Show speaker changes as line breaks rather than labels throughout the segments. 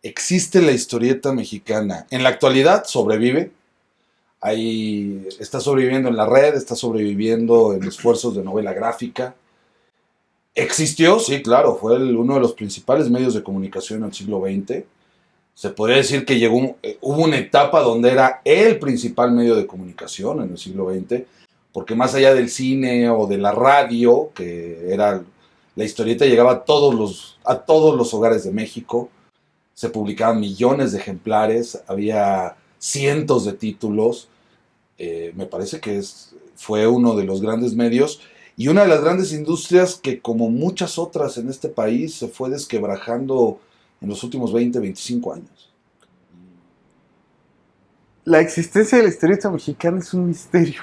existe la historieta mexicana. En la actualidad sobrevive. Ahí está sobreviviendo en la red, está sobreviviendo en esfuerzos de novela gráfica. Existió, sí, claro, fue uno de los principales medios de comunicación en el siglo XX. Se podría decir que hubo una etapa donde era el principal medio de comunicación en el siglo XX, porque más allá del cine o de la radio, que era la historieta, llegaba a todos los hogares de México, se publicaban millones de ejemplares, había cientos de títulos. Me parece que fue uno de los grandes medios y una de las grandes industrias que, como muchas otras en este país, se fue desquebrajando en los últimos 20, 25 años.
La existencia de la historieta mexicana es un misterio.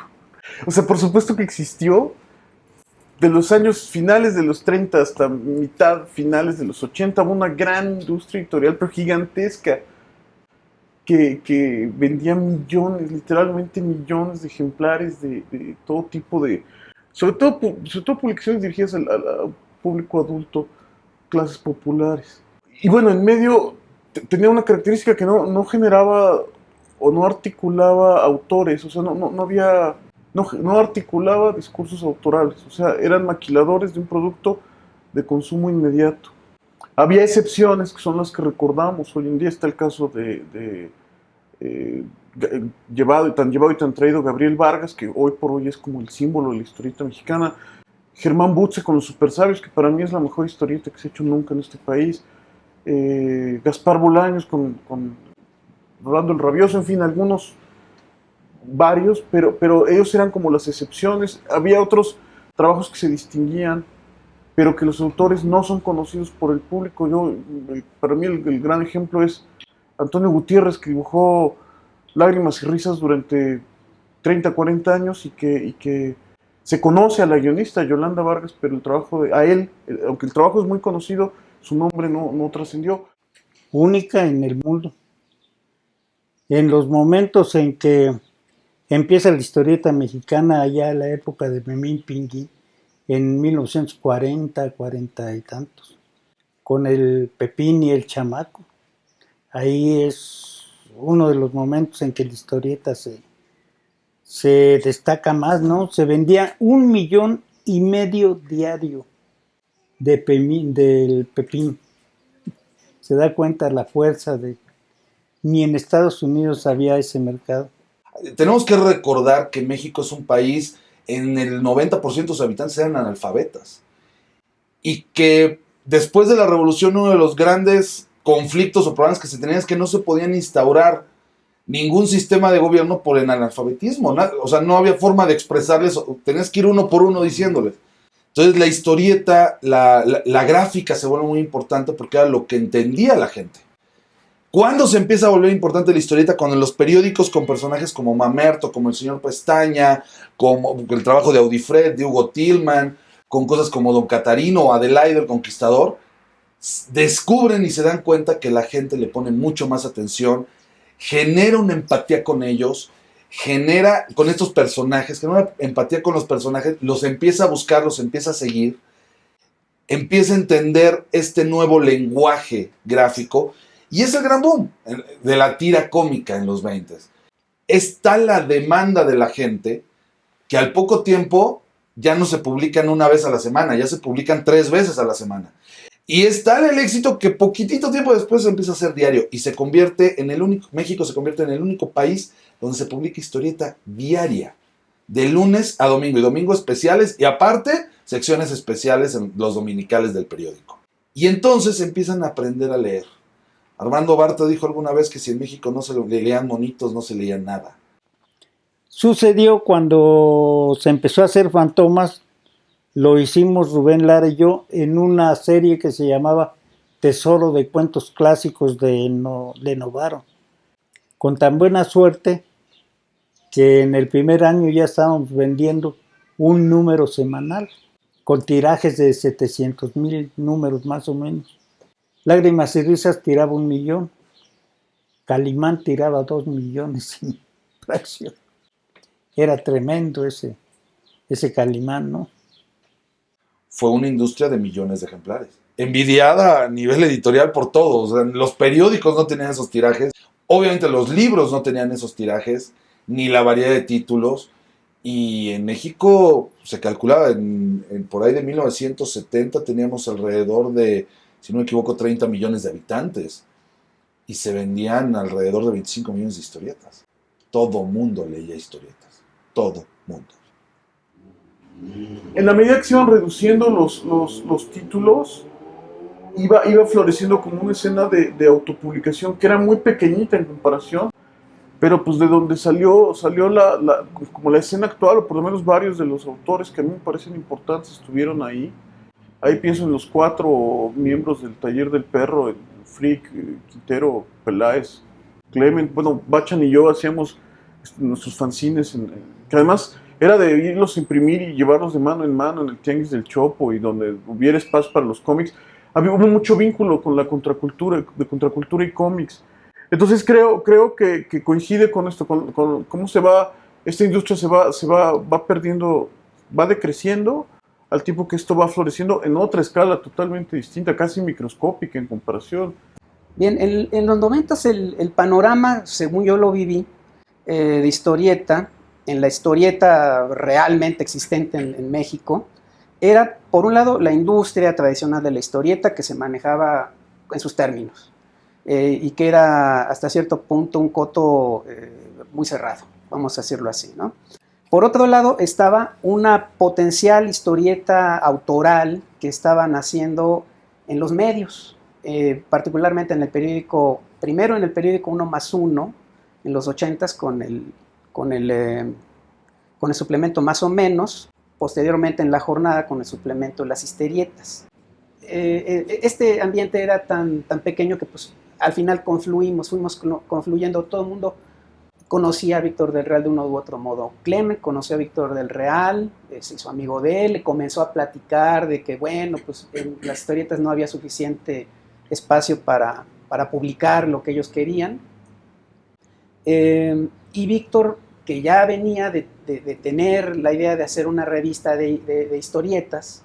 O sea, por supuesto que existió de los años finales de los 30 hasta mitad finales de los 80, hubo una gran industria editorial, pero gigantesca, que vendía millones, literalmente millones de ejemplares de todo tipo de, sobre todo publicaciones dirigidas al público adulto, clases populares. Y bueno, en medio tenía una característica que no generaba o no articulaba autores, o sea, no había, no articulaba discursos autorales, o sea, eran maquiladores de un producto de consumo inmediato. Había excepciones que son las que recordamos. Hoy en día está el caso de eh, tan llevado y tan traído Gabriel Vargas, que hoy por hoy es como el símbolo de la historieta mexicana. Germán Butze con los Supersabios, que para mí es la mejor historieta que se ha hecho nunca en este país. Gaspar Bolaños con Rolando el Rabioso, en fin, varios, pero ellos eran como las excepciones. Había otros trabajos que se distinguían, pero que los autores no son conocidos por el público. Para mí el gran ejemplo es Antonio Gutiérrez, que dibujó Lágrimas y Risas durante 30, 40 años y que se conoce a la guionista Yolanda Vargas, pero a él, aunque el trabajo es muy conocido, su nombre no trascendió.
Única en el mundo. En los momentos en que empieza la historieta mexicana, allá en la época de Memín Pinguín, en 1940, 40 y tantos, con el Pepín y el Chamaco. Ahí es uno de los momentos en que la historieta se destaca más, ¿no? Se vendía 1,5 millones diario del Pepín. Se da cuenta la fuerza de... Ni en Estados Unidos había ese mercado.
Tenemos que recordar que México es un país en el 90% de sus habitantes eran analfabetas y que después de la revolución uno de los grandes conflictos o problemas que se tenían es que no se podían instaurar ningún sistema de gobierno por el analfabetismo. O sea, no había forma de expresarles, tenías que ir uno por uno diciéndoles. Entonces la historieta, la gráfica se vuelve muy importante porque era lo que entendía la gente. ¿Cuándo se empieza a volver importante la historieta? Cuando en los periódicos con personajes como Mamerto, como el señor Pestaña, como el trabajo de Audifred, de Hugo Tillman, con cosas como Don Catarino o Adelaide el Conquistador, descubren y se dan cuenta que la gente le pone mucho más atención, genera una empatía con ellos, genera con estos personajes, genera una empatía con los personajes, los empieza a buscar, los empieza a seguir, empieza a entender este nuevo lenguaje gráfico y es el gran boom de la tira cómica en los 20. Es tal la demanda de la gente que al poco tiempo ya no se publican una vez a la semana, ya se publican 3 veces a la semana. Y es tal el éxito que poquitito tiempo después se empieza a hacer diario y se convierte en el único, México se convierte en el único país donde se publica historieta diaria, de lunes a domingo, y domingo especiales, y aparte, secciones especiales en los dominicales del periódico. Y entonces empiezan a aprender a leer. Armando Barta dijo alguna vez que si en México no se leían monitos, no se leía nada.
Sucedió cuando se empezó a hacer Fantomas, lo hicimos Rubén Lara y yo en una serie que se llamaba Tesoro de Cuentos Clásicos de Novaro. Con tan buena suerte que en el primer año ya estábamos vendiendo un número semanal, con tirajes de 700,000 números más o menos. Lágrimas y Risas tiraba 1,000,000, Calimán tiraba 2,000,000 sin fracción. Era tremendo ese Calimán, ¿no?
Fue una industria de millones de ejemplares. envidiada a nivel editorial por todos. O sea, los periódicos no tenían esos tirajes. Obviamente los libros no tenían esos tirajes, ni la variedad de títulos. Y en México se calculaba, por ahí de 1970 teníamos alrededor de, si no me equivoco, 30 millones de habitantes. Y se vendían alrededor de 25 millones de historietas. Todo mundo leía historietas. Todo mundo.
En la medida que se iban reduciendo los títulos, iba floreciendo como una escena de autopublicación que era muy pequeñita en comparación, pero pues de donde salió como la escena actual, o por lo menos varios de los autores que a mí me parecen importantes estuvieron ahí. Ahí pienso en los 4 miembros del Taller del Perro, el Frick, Quintero, Peláez, Clement. Bueno, Bachan y yo hacíamos nuestros fanzines, que además era de irlos a imprimir y llevarlos de mano en el Tianguis del Chopo, y donde hubiera espacio para los cómics. Hubo mucho vínculo con la contracultura, de contracultura y cómics. Entonces creo que coincide con esto, con cómo esta industria va perdiendo, va decreciendo, al tiempo que esto va floreciendo en otra escala totalmente distinta, casi microscópica en comparación.
Bien, en los 90 el panorama, según yo lo viví, de historieta, en la historieta realmente existente en México, era, por un lado, la industria tradicional de la historieta, que se manejaba en sus términos, y que era hasta cierto punto un coto muy cerrado, vamos a decirlo así, ¿no? Por otro lado, estaba una potencial historieta autoral que estaban haciendo en los medios, particularmente en el periódico, primero en el periódico 1+1, en los 80s con el suplemento Más o Menos, posteriormente en La Jornada con el suplemento Las Historietas. Este ambiente era tan pequeño que pues al final fuimos confluyendo, todo el mundo conocía a Víctor del Real de uno u otro modo. Clement conoció a Víctor del Real, se hizo amigo de él, le comenzó a platicar de que, bueno, pues en las historietas no había suficiente espacio para publicar lo que ellos querían. Y Víctor, que ya venía de tener la idea de hacer una revista de historietas,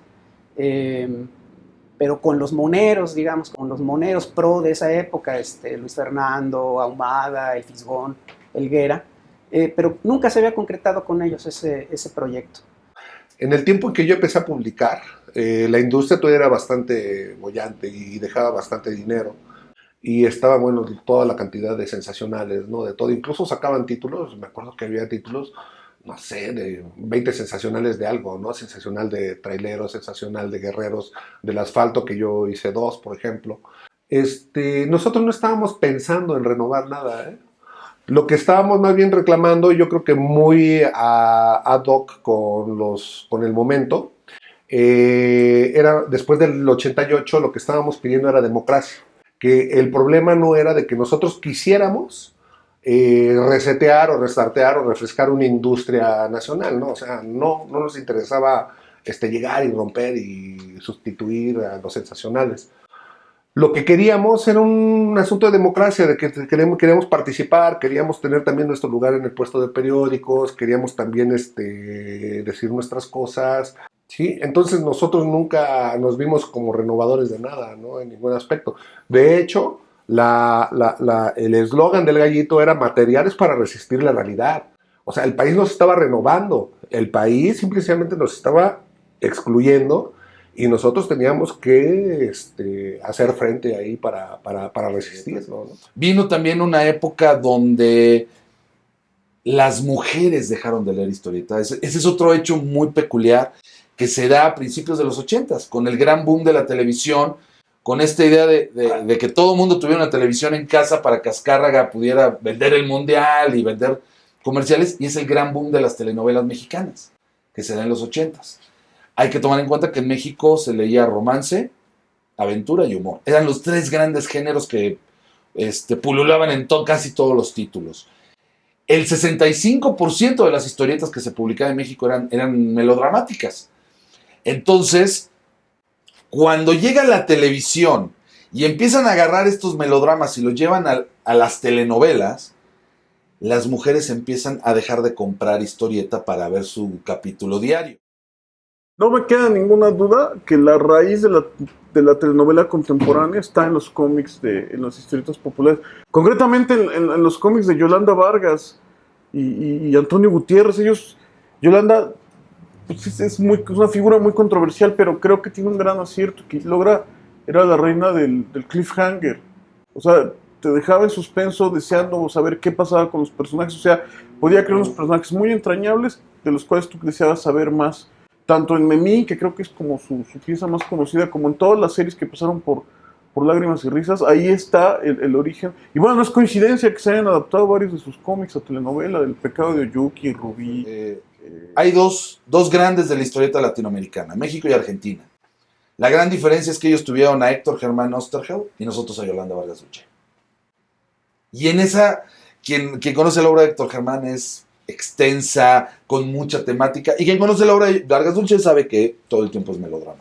pero con los moneros, digamos, con los moneros pro de esa época, Luis Fernando, Ahumada, El Fisgón, Helguera, pero nunca se había concretado con ellos ese proyecto.
En el tiempo en que yo empecé a publicar, la industria todavía era bastante bollante y dejaba bastante dinero. Y estaba, bueno, toda la cantidad de sensacionales, ¿no? De todo. Incluso sacaban títulos, me acuerdo que había títulos, no sé, de 20 sensacionales de algo, ¿no? Sensacional de traileros, sensacional de guerreros del asfalto, que yo hice 2, por ejemplo. Nosotros no estábamos pensando en renovar nada, ¿eh? Lo que estábamos más bien reclamando, yo creo que muy ad hoc con el momento, era después del 88, lo que estábamos pidiendo era democracia. Que el problema no era de que nosotros quisiéramos resetear o restartear o refrescar una industria nacional, ¿no? O sea, no nos interesaba llegar y romper y sustituir a los sensacionales. Lo que queríamos era un asunto de democracia, de que queríamos participar, queríamos tener también nuestro lugar en el puesto de periódicos, queríamos también decir nuestras cosas. ¿Sí? Entonces nosotros nunca nos vimos como renovadores de nada, ¿no? En ningún aspecto. De hecho, el eslogan del Gallito era materiales para resistir la realidad. O sea, el país nos estaba renovando, el país simplemente nos estaba excluyendo y nosotros teníamos que hacer frente ahí para resistir, ¿no?
Vino también una época donde las mujeres dejaron de leer historietas. Ese es otro hecho muy peculiar que se da a principios de los 80s, con el gran boom de la televisión, con esta idea de que todo el mundo tuviera una televisión en casa para que Azcárraga pudiera vender el Mundial y vender comerciales, y es el gran boom de las telenovelas mexicanas, que se da en los 80s. Hay que tomar en cuenta que en México se leía romance, aventura y humor. Eran los 3 grandes géneros que pululaban en casi todos los títulos. El 65% de las historietas que se publicaban en México eran melodramáticas. Entonces, cuando llega la televisión y empiezan a agarrar estos melodramas y los llevan a las telenovelas, las mujeres empiezan a dejar de comprar historieta para ver su capítulo diario.
No me queda ninguna duda que la raíz de la telenovela contemporánea está en los cómics, en las historietas populares. Concretamente en los cómics de Yolanda Vargas y Antonio Gutiérrez. Yolanda pues es una figura muy controversial, pero creo que tiene un gran acierto, que era la reina del cliffhanger. O sea, te dejaba en suspenso deseando saber qué pasaba con los personajes. O sea, podía crear unos personajes muy entrañables de los cuales tú deseabas saber más. Tanto en Memí, que creo que es como su pieza más conocida, como en todas las series que pasaron por Lágrimas y Risas, ahí está el origen. Y bueno, no es coincidencia que se hayan adaptado varios de sus cómics a telenovela, El pecado de Oyuki, Rubí.
Hay dos grandes de la historieta latinoamericana, México y Argentina. La gran diferencia es que ellos tuvieron a Héctor Germán Osterheld y nosotros a Yolanda Vargas Dulce. Y en esa, quien conoce la obra de Héctor Germán es extensa, con mucha temática, y quien conoce la obra de Vargas Dulce sabe que todo el tiempo es melodrama.